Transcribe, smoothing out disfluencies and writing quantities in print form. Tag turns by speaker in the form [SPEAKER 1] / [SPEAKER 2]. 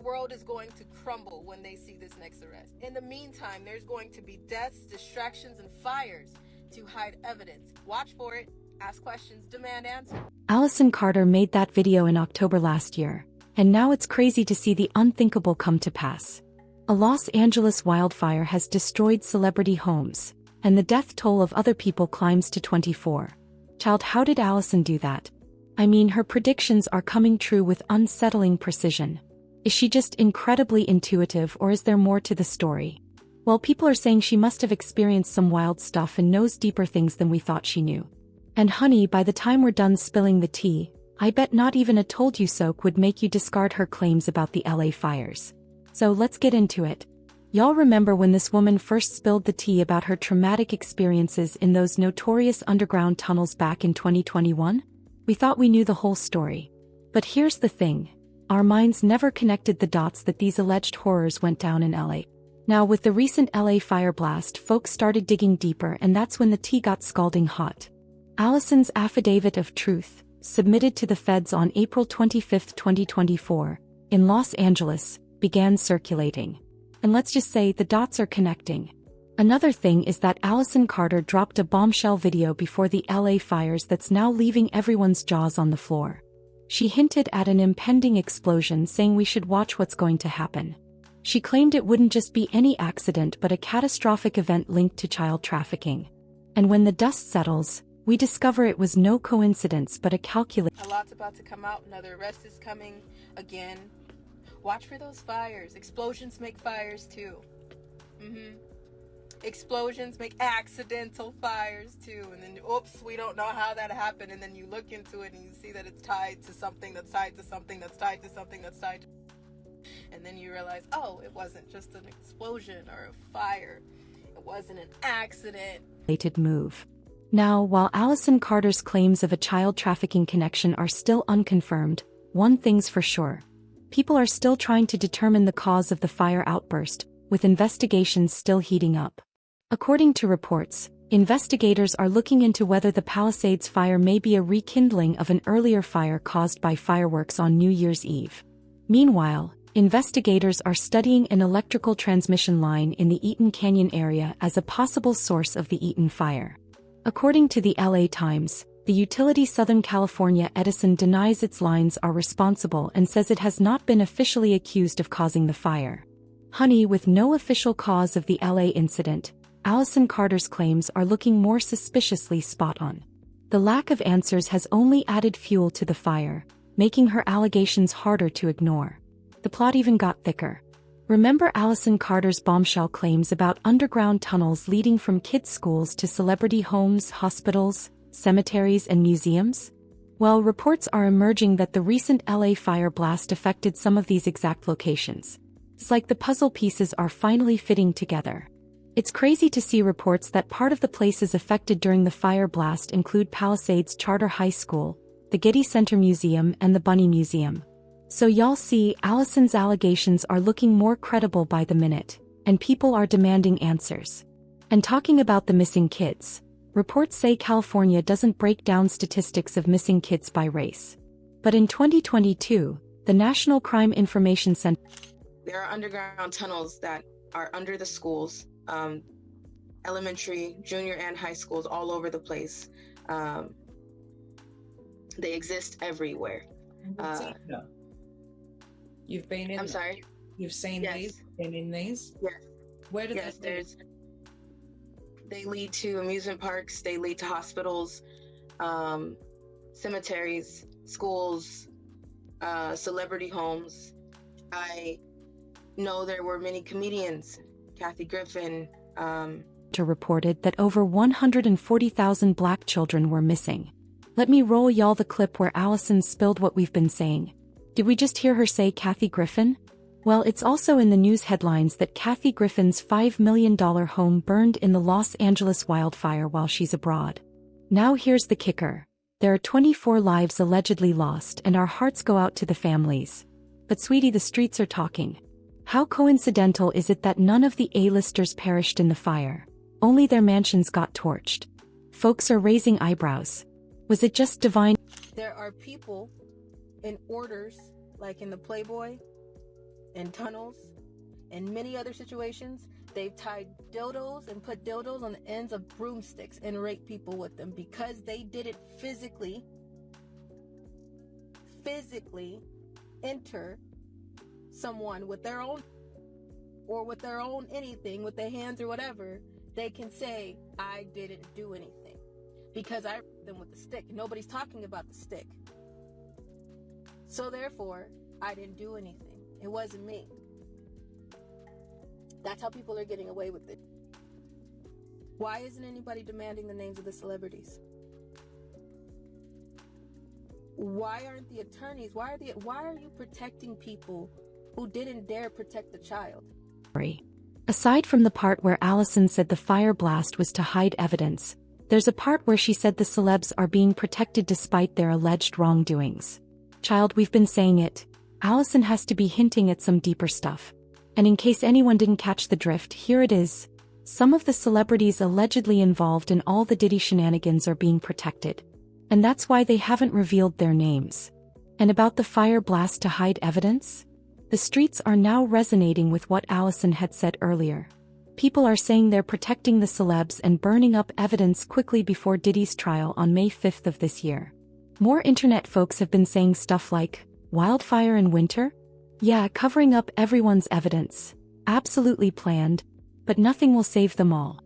[SPEAKER 1] world is going to crumble when they see this next arrest. In the meantime, there's going to be deaths, distractions, and fires to hide evidence. Watch for it, ask questions, demand answers.
[SPEAKER 2] Allyson Carter made that video in October last year, and now it's crazy to see the unthinkable come to pass. A Los Angeles wildfire has destroyed celebrity homes, and the death toll of other people climbs to 24. Child, how did Allyson do that? I mean, her predictions are coming true with unsettling precision. Is she just incredibly intuitive, or is there more to the story? Well, people are saying she must have experienced some wild stuff and knows deeper things than we thought she knew. And honey, by the time we're done spilling the tea, I bet not even a told you so would make you discard her claims about the LA fires. So let's get into it. Y'all remember when this woman first spilled the tea about her traumatic experiences in those notorious underground tunnels back in 2021? We thought we knew the whole story. But here's the thing. Our minds never connected the dots that these alleged horrors went down in LA. Now, with the recent LA fire blast, folks started digging deeper, and that's when the tea got scalding hot. Allyson's affidavit of truth, submitted to the feds on April 25, 2024, in Los Angeles, began circulating. And let's just say the dots are connecting. Another thing is that Allyson Carter dropped a bombshell video before the LA fires that's now leaving everyone's jaws on the floor. She hinted at an impending explosion, saying we should watch what's going to happen. She claimed it wouldn't just be any accident but a catastrophic event linked to child trafficking. And when the dust settles, we discover it was no coincidence but a calculation.
[SPEAKER 1] A lot's about to come out, another arrest is coming again. Watch for those fires. Explosions make fires too. Explosions make accidental fires too. And then, oops, we don't know how that happened. And then you look into it and you see that it's tied to something that's tied to something that's tied to something that's tied to. And then you realize, oh, it wasn't just an explosion or a fire. It wasn't an accident.
[SPEAKER 2] Move. Now, while Allyson Carter's claims of a child trafficking connection are still unconfirmed, one thing's for sure. People are still trying to determine the cause of the fire outburst, with investigations still heating up. According to reports, investigators are looking into whether the Palisades fire may be a rekindling of an earlier fire caused by fireworks on New Year's Eve. Meanwhile, investigators are studying an electrical transmission line in the Eaton Canyon area as a possible source of the Eaton fire. According to the LA Times, the utility Southern California Edison denies its lines are responsible and says it has not been officially accused of causing the fire. Honey, with no official cause of the LA incident, Allyson Carter's claims are looking more suspiciously spot on. The lack of answers has only added fuel to the fire, making her allegations harder to ignore. The plot even got thicker. Remember Allyson Carter's bombshell claims about underground tunnels leading from kids' schools to celebrity homes, hospitals, cemeteries, and museums? Well, reports are emerging that the recent LA fire blast affected some of these exact locations. It's like the puzzle pieces are finally fitting together. It's crazy to see reports that part of the places affected during the fire blast include Palisades Charter High School, the Getty Center Museum, and the Bunny Museum. So y'all see, Allyson's allegations are looking more credible by the minute, and people are demanding answers. And talking about the missing kids, reports say California doesn't break down statistics of missing kids by race. But in 2022, the National Crime Information Center...
[SPEAKER 3] There are underground tunnels that are under the schools, elementary, junior, and high schools all over the place. They exist everywhere.
[SPEAKER 4] You've been in
[SPEAKER 3] I'm sorry?
[SPEAKER 4] You've seen
[SPEAKER 3] Yes.
[SPEAKER 4] these? Been in these?
[SPEAKER 3] Yes.
[SPEAKER 4] Where do
[SPEAKER 3] Yes,
[SPEAKER 4] they lead?
[SPEAKER 3] they lead to amusement parks, they lead to hospitals, cemeteries, schools, celebrity homes. I know there were many comedians, Kathy Griffin.
[SPEAKER 2] reported that over 140,000 black children were missing. Let me roll y'all the clip where Allyson spilled what we've been saying. Did we just hear her say Kathy Griffin? Well, it's also in the news headlines that Kathy Griffin's $5 million home burned in the Los Angeles Wildfire while she's abroad. Now here's the kicker. There are 24 lives allegedly lost, and our hearts go out to the families. But sweetie, the streets are talking. How coincidental is it that none of the A-listers perished in the fire? Only their mansions got torched. Folks are raising eyebrows. Was it just divine?
[SPEAKER 1] There are people in orders, like in the Playboy, in tunnels, in many other situations, they've tied dildos and put dildos on the ends of broomsticks and raped people with them because they didn't physically enter someone with their own, or with their own anything, with their hands or whatever. They can say, I didn't do anything because I raped them with the stick. Nobody's talking about the stick. So therefore, I didn't do anything. It wasn't me. That's how people are getting away with it. Why isn't anybody demanding the names of the celebrities? Why aren't the attorneys, why are you protecting people who didn't dare protect the child?
[SPEAKER 2] Aside from the part where Allyson said the fire blast was to hide evidence, there's a part where she said the celebs are being protected despite their alleged wrongdoings. Child, we've been saying it. Allyson has to be hinting at some deeper stuff. And in case anyone didn't catch the drift, here it is. Some of the celebrities allegedly involved in all the Diddy shenanigans are being protected. And that's why they haven't revealed their names. And about the fire blast to hide evidence? The streets are now resonating with what Allyson had said earlier. People are saying they're protecting the celebs and burning up evidence quickly before Diddy's trial on May 5th of this year. More internet folks have been saying stuff like, wildfire in winter? Yeah, covering up everyone's evidence. Absolutely planned. But nothing will save them all.